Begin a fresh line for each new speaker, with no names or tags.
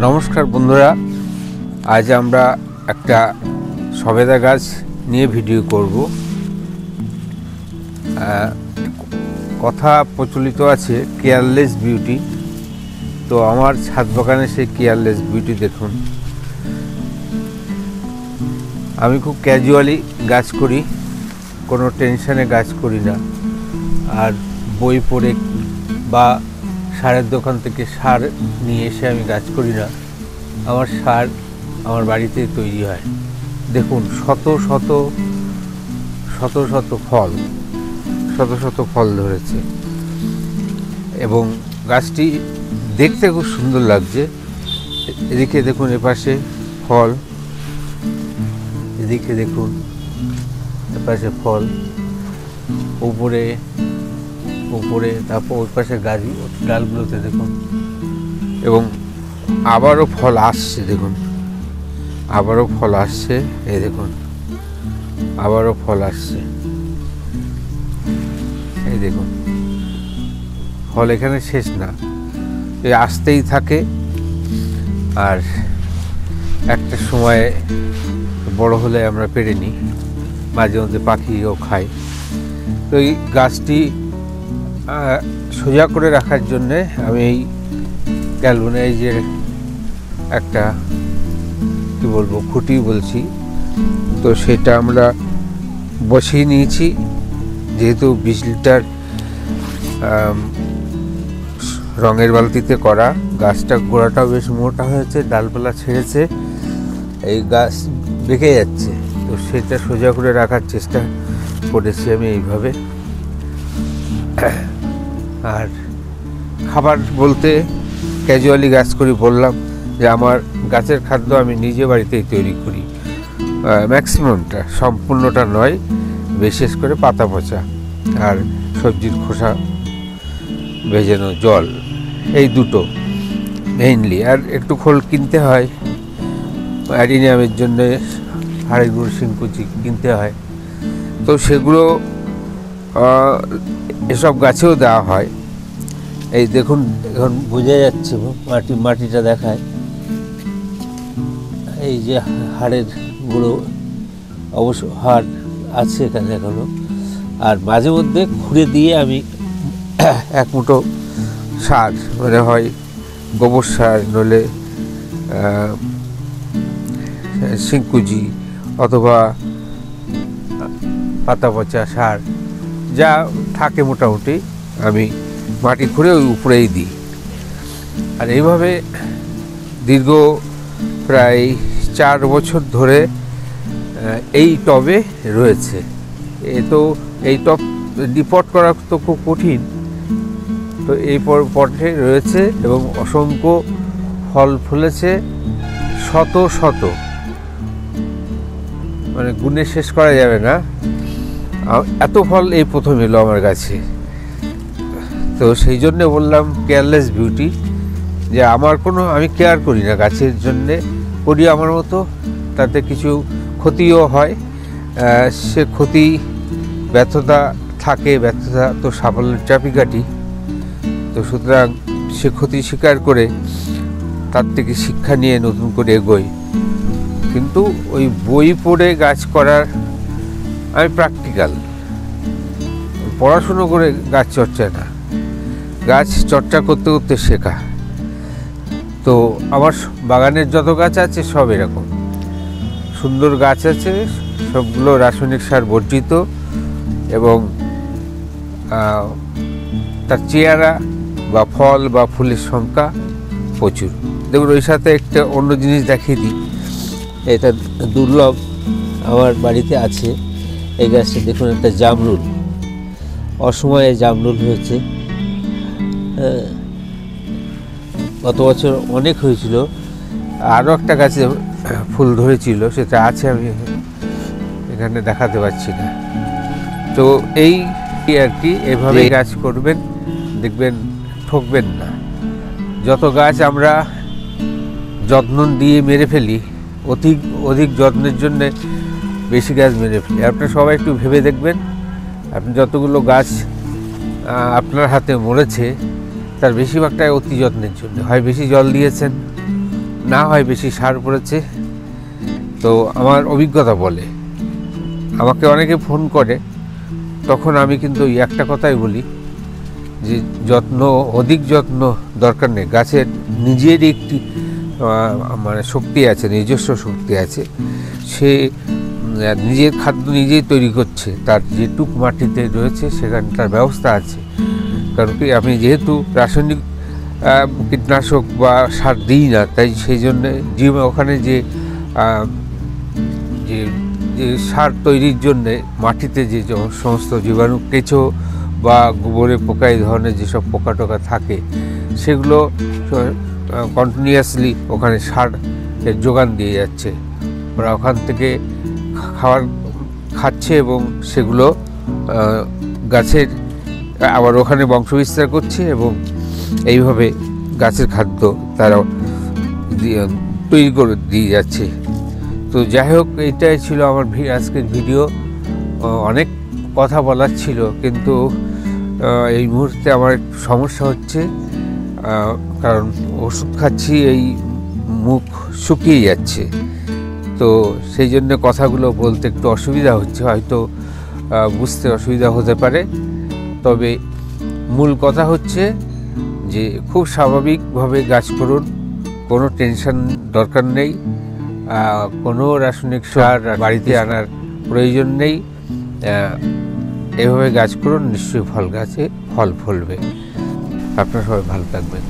নমস্কার বন্ধুরা, আজ আমরা একটা সবেদা গাছ নিয়ে ভিডিও করব। কথা প্রচলিত আছে কেয়ারলেস বিউটি। তো আমার ছাদ বাগানে সেই কেয়ারলেস বিউটি দেখুন। আমি খুব ক্যাজুয়ালি গাছ করি, কোনো টেনশানে গাছ করি না। আর বই পড়ে বা সারের দোকান থেকে সার নিয়ে এসে আমি গাছ করি না। আমার সার আমার বাড়িতে তৈরি হয়। দেখুন শত শত ফল ধরেছে এবং গাছটি দেখতে খুব সুন্দর লাগছে। এদিকে দেখুন, এপাশে ফল, এদিকে দেখুন এপাশে ফল, উপরে তারপর ওই পাশে গাড়ি ডালগুলোতে দেখুন, এবং আবারও ফল আসছে। দেখুন আবারও ফল আসছে, এই দেখুন আবারও ফল আসছে, এই দেখুন ফল এখানে শেষ না, এই আসতেই থাকে। আর একটা সময় বড় হলে আমরা পেরে নিই, মাঝে মধ্যে পাখিও খায়। তো এই গাছটি সোজা করে রাখার জন্যে আমি এই গ্যালভানাইজের একটা কি বলবো খুঁটি বলছি, তো সেটা আমরা বসিয়ে নিয়েছি। যেহেতু 20 লিটার রঙের বালতিতে করা, গাছটা গোড়াটাও বেশ মোটা হয়েছে, ডালপালা ছেড়েছে, এই গাছ বেঁকে যাচ্ছে। তো সেটা সোজা করে রাখার চেষ্টা করেছি আমি এইভাবে। আর খাবার বলতে ক্যাজুয়ালি গাছ করি বললাম, যে আমার গাছের খাদ্য আমি নিজে বাড়িতেই তৈরি করি। ম্যাক্সিমামটা, সম্পূর্ণটা নয়, বিশেষ করে পাতা পচা আর সবজির খোসা ভেজানো জল, এই দুটো মেইনলি। আর একটু খোল কিনতে হয়, অ্যাডিনিয়ামের জন্যে হাড়ের গুঁড়ো শিংকুচি কিনতে হয়, তো সেগুলো এসব গাছেও দেওয়া হয়। এই দেখুন, এখন বোঝা যাচ্ছে মাটিটা দেখায়, এই যে হাড়ের গুঁড়ো, অবশ্য হাড় আছে এখানে এখনো। আর মাঝে মধ্যে খুঁড়ে দিয়ে আমি এক মুঠো সার, মানে হয় গোবর সার, নইলে শিংকুচি অথবা পাতা পচা সার যা থাকে মোটামুটি, আমি মাটি খুঁড়ে ওই উপরেই দিই। আর এইভাবে দীর্ঘ প্রায় 4 বছর ধরে এই টবে রয়েছে। এই টব ডিপট করা তো খুব কঠিন, তো এই পটে রয়েছে এবং অসংখ্য ফল ফলেছে, শত শত, মানে গুণে শেষ করা যাবে না। এত ফল এই প্রথম এলো আমার কাছে। তো সেই জন্যে বললাম কেয়ারলেস বিউটি, যে আমি কেয়ার করি না গাছের জন্যে, করি আমার মতো, তাতে কিছু ক্ষতিও হয়। সে ক্ষতি, ব্যর্থতা থাকে, ব্যর্থতা তো সাফল্যের চাবিকাঠি। তো সুতরাং সে ক্ষতি স্বীকার করে তার থেকে শিক্ষা নিয়ে নতুন করে এগোই। কিন্তু ওই বই পড়ে গাছ করার, আমি প্র্যাকটিক্যাল, পড়াশুনো করে গাছ চর্চা না, গাছ চর্চা করতে করতে শেখা। তো আমার বাগানের যত গাছ আছে সব এরকম সুন্দর গাছ আছে, সবগুলো রাসায়নিক সার বর্জিত, এবং তার চেহারা বা ফল বা ফুলের সংখ্যা প্রচুর। দেখুন, ওই সাথে একটা অন্য জিনিস দেখিয়ে দিই, এটা দুর্লভ আমার বাড়িতে আছে। এই গাছটা দেখুন, একটা জামরুল, অসময়ে জামরুল হয়েছে। গত বছর অনেক হয়েছিল। আরও একটা গাছে ফুল ধরেছিল, সেটা আছে, আমি এখানে দেখাতে পারছি না। তো এই আর কি, এভাবে গাছ করবেন, দেখবেন ঠকবেন না। যত গাছ আমরা যত্ন দিয়ে মেরে ফেলি, অধিক যত্নের জন্যে বেশি গাছ মেরে ফেলি। আপনারা সবাই একটু ভেবে দেখবেন, আপনি যতগুলো গাছ আপনার হাতে মরেছে, তার বেশিরভাগটাই অতি যত্নের জন্য। হয় বেশি জল দিয়েছেন, না হয় বেশি সার পড়েছে। তো আমার অভিজ্ঞতা বলে, আমাকে অনেকে ফোন করে, তখন আমি কিন্তু একটা কথাই বলি যে অধিক যত্ন দরকার নেই। গাছের নিজেরই একটি মানে শক্তি আছে, নিজস্ব শক্তি আছে। সে নিজের খাদ্য নিজেই তৈরি করছে, তার যেটুক মাটিতে রয়েছে সেখানে তার ব্যবস্থা আছে। কারণ কি, আমি যেহেতু রাসায়নিক কীটনাশক বা সার দিই না, তাই সেই জন্যে ওখানে যে সার তৈরির জন্যে মাটিতে যে সমস্ত জীবাণু, কেঁচো বা গোবরে পোকা, এই ধরনের যেসব পোকা টোকা থাকে, সেগুলো কন্টিনিউয়াসলি ওখানে সারের যোগান দিয়ে যাচ্ছে। ওরা ওখান থেকে খাবার খাচ্ছে এবং সেগুলো গাছের আবার ওখানে বংশবিস্তার করছে এবং এইভাবে গাছের খাদ্য তারা তৈরি করে দিয়ে যাচ্ছে। তো যাই হোক, এইটাই ছিল আমার আজকের ভিডিও। অনেক কথা বলার ছিল, কিন্তু এই মুহূর্তে আমার একটু সমস্যা হচ্ছে, কারণ ওষুধ খাচ্ছি, এই মুখ শুকিয়ে যাচ্ছে। তো সেই জন্য কথাগুলো বলতে একটু অসুবিধা হচ্ছে, হয়তো বুঝতে অসুবিধা হতে পারে। তবে মূল কথা হচ্ছে যে খুব স্বাভাবিকভাবে গাছ করুন, কোনো টেনশন দরকার নেই, কোনো রাসায়নিক সার বাড়িতে আনার প্রয়োজন নেই। এভাবে গাছ করুন, নিশ্চয়ই গাছে ফল ফলবে। আপনারা সবাই ভালো থাকবেন।